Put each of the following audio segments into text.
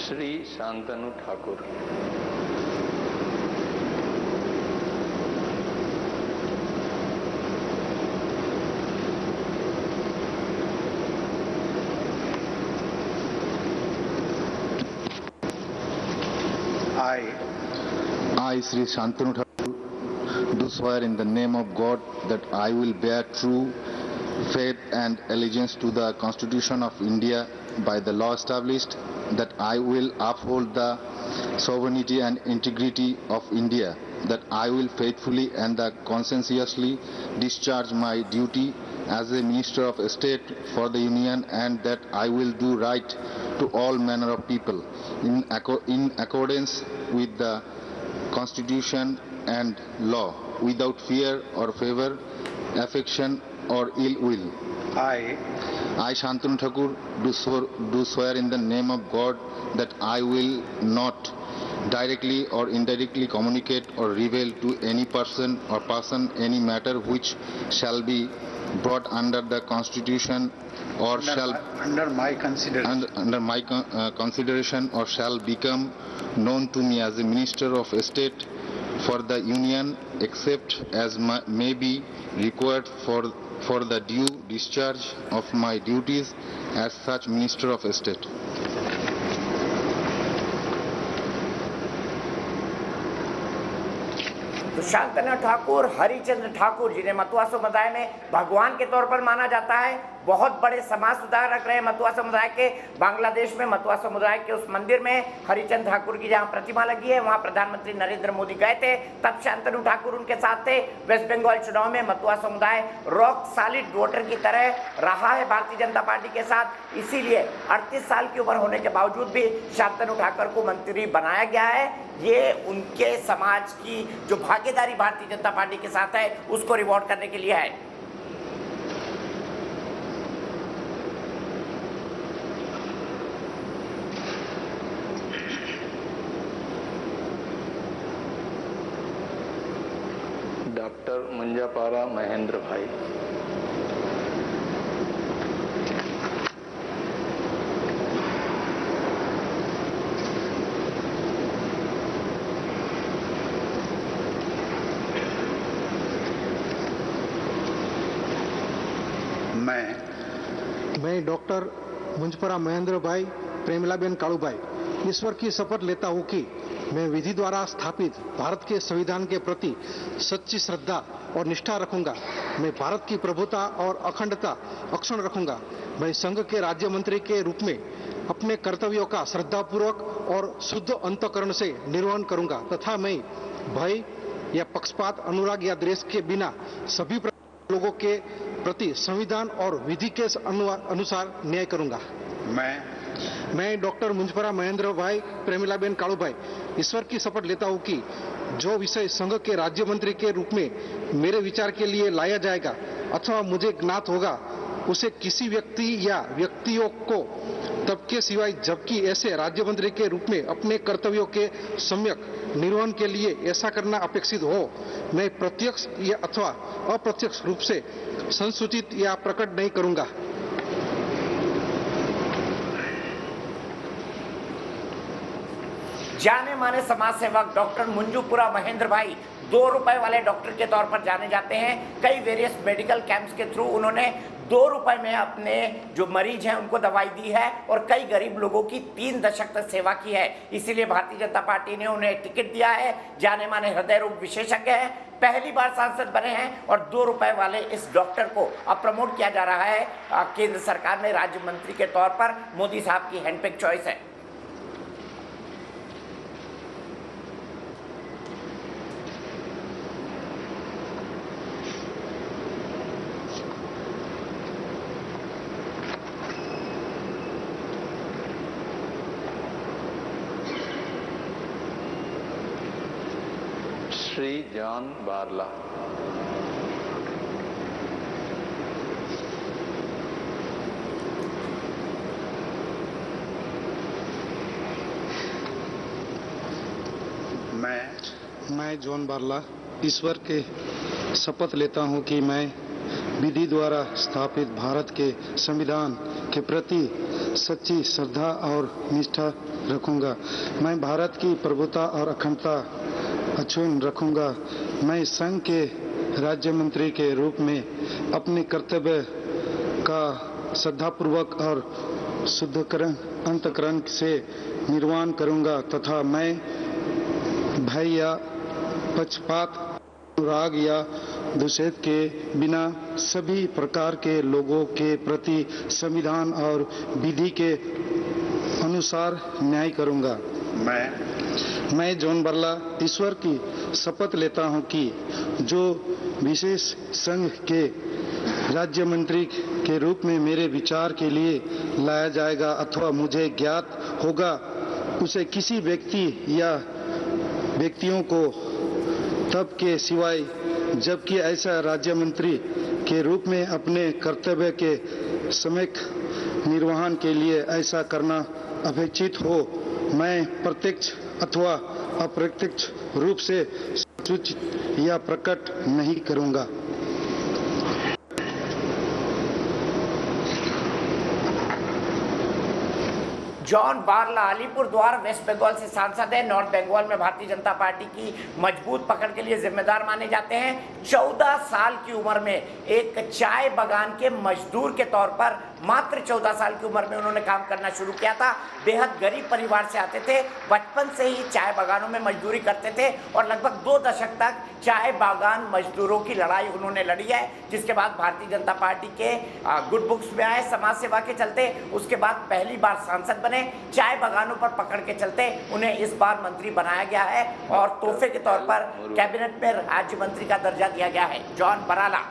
Shri Shantanu Thakur. I, Sri Shantanu Thakur, do swear in the name of God that I will bear true faith and allegiance to the Constitution of India by the law established, that I will uphold the sovereignty and integrity of India, that I will faithfully and conscientiously discharge my duty as a Minister of State for the Union, and that I will do right to all manner of people in accordance with the Constitution and law, without fear or favor, affection or ill will. I, Shantanu Thakur, do swear in the name of God that I will not directly or indirectly communicate or reveal to any person any matter which shall be brought under the Constitution or under my consideration or shall become known to me as a Minister of State for the Union, except as may be required for the due discharge of my duties as such Minister of State. तो शांतनु ठाकुर हरिचंद्र ठाकुर, जिन्हें मतुआ समुदाय में भगवान के तौर पर माना जाता है, बहुत बड़े समाज सुधारक रहे मतुआ समुदाय के। बांग्लादेश में मतुआ समुदाय के उस मंदिर में हरिचंद्र ठाकुर की जहां प्रतिमा लगी है, वहां प्रधानमंत्री नरेंद्र मोदी गए थे, तब शांतनु ठाकुर उनके साथ थे। वेस्ट बंगाल चुनाव में मतुआ समुदाय रॉक सॉलिड वोटर की तरह रहा है भारतीय जनता पार्टी के साथ, इसीलिए 38 साल की उम्र होने के बावजूद भी शांतनु ठाकुर को मंत्री बनाया गया है। ये उनके समाज की जो भागीदारी भारतीय जनता पार्टी के साथ है, उसको रिवॉर्ड करने के लिए है। डॉक्टर मुंजापारा महेंद्र भाई। मैं डॉक्टर मुंजपरा महेंद्र भाई प्रेमलाबेन कालूभाई ईश्वर की शपथ लेता हूं कि मैं विधि द्वारा स्थापित भारत के संविधान के प्रति सच्ची श्रद्धा और निष्ठा रखूंगा। मैं भारत की प्रभुता और अखंडता अक्षुण्ण रखूंगा। मैं संघ के राज्य मंत्री के रूप में अपने कर्तव्यों का श्रद्धापूर्वक और शुद्ध अंतःकरण से निर्वहन करूंगा तथा मैं भय या पक्षपात, अनुराग या द्वेष के बिना सभी लोगों के प्रति संविधान और विधि के अनुसार न्याय करूंगा। मैं डॉक्टर मुंजपरा महेंद्र भाई प्रेमिलाबेन कालूभाई ईश्वर की शपथ लेता हूं कि जो विषय संघ के राज्य मंत्री के रूप में मेरे विचार के लिए लाया जाएगा अथवा मुझे ज्ञात होगा, उसे किसी व्यक्ति या व्यक्तियों को तब के सिवाय जबकि ऐसे राज्य मंत्री के रूप में अपने कर्तव्यों के सम्यक निर्वहन के लिए ऐसा करना अपेक्षित हो, मैं प्रत्यक्ष या अथवा अप्रत्यक्ष रूप से संसूचित या प्रकट नहीं करूंगा। जाने माने समाज सेवक डॉक्टर मुंजूपुरा महेंद्र भाई 2 रुपए वाले डॉक्टर के तौर पर जाने जाते हैं। कई वेरियस मेडिकल कैंप्स के थ्रू उन्होंने 2 रुपए में अपने जो मरीज हैं उनको दवाई दी है और कई गरीब लोगों की 3 दशक तक सेवा की है। इसीलिए भारतीय जनता पार्टी ने उन्हें टिकट दिया है। जाने माने हृदय रोग विशेषज्ञ हैं, पहली बार सांसद बने हैं और 2 रुपए वाले इस डॉक्टर को अब प्रमोट किया जा रहा है। केंद्र सरकार में राज्य मंत्री के तौर पर मोदी साहब की हैंडपिक चॉइस है। श्री जॉन बारला। मैं जॉन बारला ईश्वर के शपथ लेता हूं कि मैं विधि द्वारा स्थापित भारत के संविधान के प्रति सच्ची श्रद्धा और निष्ठा रखूंगा। मैं भारत की प्रभुता और अखंडता अक्षुण्ण रखूंगा। मैं संघ के राज्य मंत्री के रूप में अपने कर्तव्य का श्रद्धापूर्वक और शुद्ध अंतःकरण से निर्वहन करूंगा तथा मैं भय या पक्षपात, अनुराग या द्वेष के बिना सभी प्रकार के लोगों के प्रति संविधान और विधि के अनुसार न्याय करूंगा। मैं जॉन बारला ईश्वर की शपथ लेता हूं कि जो विशेष संघ के राज्य मंत्री के रूप में मेरे विचार के लिए लाया जाएगा अथवा मुझे ज्ञात होगा, उसे किसी व्यक्ति या व्यक्तियों को तब के सिवाय जबकि ऐसा राज्य मंत्री के रूप में अपने कर्तव्य के सम्यक निर्वहन के लिए ऐसा करना अपेक्षित हो, मैं प्रत्यक्ष अथवा अप्रत्यक्ष रूप से सूचित या प्रकट नहीं करूंगा। जॉन बारला अलीपुर द्वार वेस्ट बंगाल से सांसद है। नॉर्थ बंगाल में भारतीय जनता पार्टी की मजबूत पकड़ के लिए जिम्मेदार माने जाते हैं। 14 साल की उम्र में एक चाय बागान के मजदूर के तौर पर मात्र 14 साल की उम्र में उन्होंने काम करना शुरू किया था। बेहद गरीब परिवार से आते थे, बचपन से ही चाय बागानों में मजदूरी करते थे और लगभग 2 दशक तक चाय बागान मजदूरों की लड़ाई उन्होंने लड़ी है, जिसके बाद भारतीय जनता पार्टी के गुड बुक्स में आए समाज सेवा के चलते। उसके बाद पहली बार सांसद बने। चाय बागानों पर पकड़ के चलते उन्हें इस बार मंत्री बनाया गया है और तोहफे के तौर पर कैबिनेट में राज्य मंत्री का दर्जा दिया गया है। John Barla.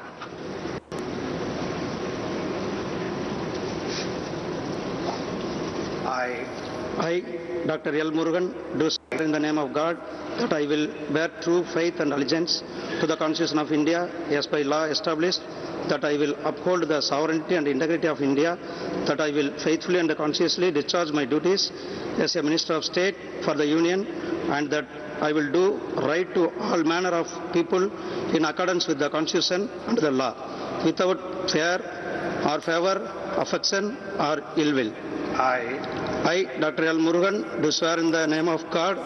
I, Dr. L. Murugan, do swear in the name of God that I will bear true faith and allegiance to the Constitution of India as by law established, that I will uphold the sovereignty and integrity of India, that I will faithfully and conscientiously discharge my duties as a Minister of State for the Union, and that I will do right to all manner of people in accordance with the Constitution and the law, without fear or favor, affection or ill will. I, Dr. L. Murugan, do swear in the name of God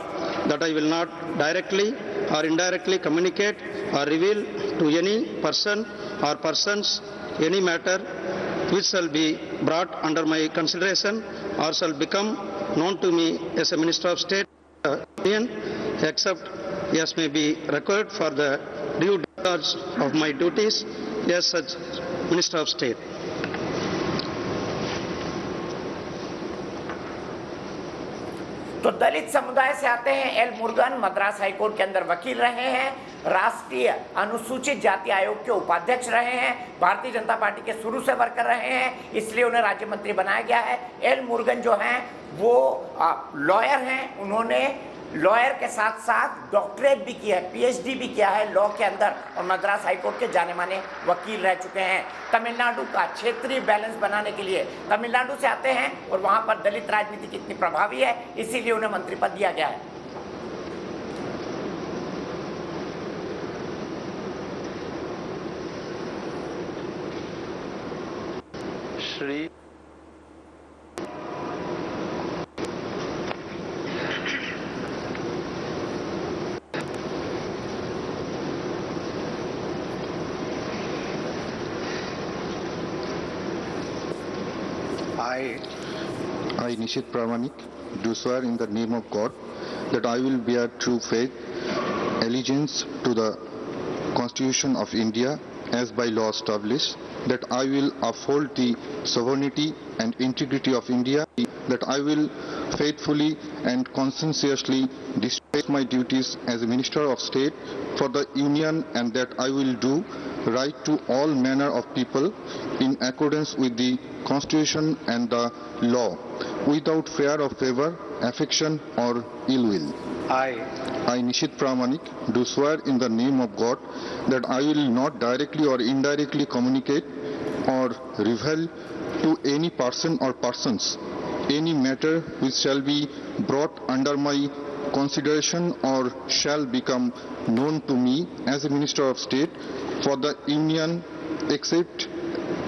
that I will not directly or indirectly communicate or reveal to any person or persons any matter which shall be brought under my consideration or shall become known to me as a Minister of State Union, except as may be required for the due discharge of my duties as such Minister of State. तो दलित समुदाय से आते हैं L Murugan. Madras high court के अंदर वकील रहे हैं, राष्ट्रीय अनुसूचित जाति आयोग के उपाध्यक्ष रहे हैं, भारतीय जनता पार्टी के शुरू से वर्कर रहे हैं, इसलिए उन्हें राज्य मंत्री बनाया गया है। एल मुरुगन जो हैं वो लॉयर हैं। उन्होंने लॉयर के साथ साथ डॉक्टरेट भी की है, पीएचडी भी किया है लॉ के अंदर और मद्रास हाईकोर्ट के जाने माने वकील रह चुके हैं। तमिलनाडु का क्षेत्रीय बैलेंस बनाने के लिए तमिलनाडु से आते हैं और वहां पर दलित राजनीति कितनी प्रभावी है, इसीलिए उन्हें मंत्री पद दिया गया है। Shri I, Nishit Pramanik, do swear in the name of God that I will bear true faith, allegiance to the Constitution of India as by law established, that I will uphold the sovereignty and integrity of India, that I will faithfully and conscientiously discharge my duties as a Minister of State for the Union, and that I will do right to all manner of people in accordance with the Constitution and the law, without fear of favor, affection or ill will. I, Nishit Pramanik, do swear in the name of God that I will not directly or indirectly communicate or reveal to any person or persons any matter which shall be brought under my consideration or shall become known to me as a Minister of State for the Union, except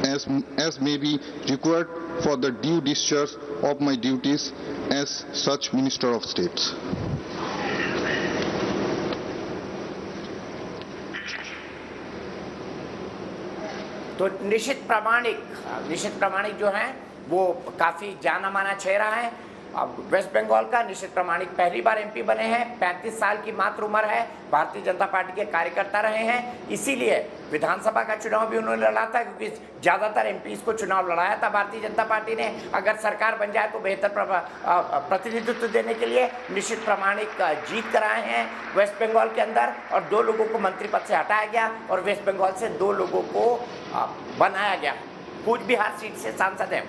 as may be required for the due discharge of my duties as such Minister of State. तो निशित प्रामाणिक जो हैं वो काफ़ी जाना माना चेहरा है। अब वेस्ट बंगाल का निशित प्रामाणिक पहली बार एमपी बने हैं। 35 साल की मात्र उम्र है। भारतीय जनता पार्टी के कार्यकर्ता रहे हैं, इसीलिए विधानसभा का चुनाव भी उन्होंने लड़ा था, क्योंकि ज़्यादातर एमपीज को चुनाव लड़ाया था भारतीय जनता पार्टी ने। अगर सरकार बन जाए तो बेहतर प्रतिनिधित्व देने के लिए निशित प्रामाणिक जीत कराए हैं वेस्ट बंगाल के अंदर, और 2 लोगों को मंत्री पद से हटाया गया और वेस्ट बंगाल से 2 लोगों को बनाया गया। कूच बिहार सीट से सांसद हैं।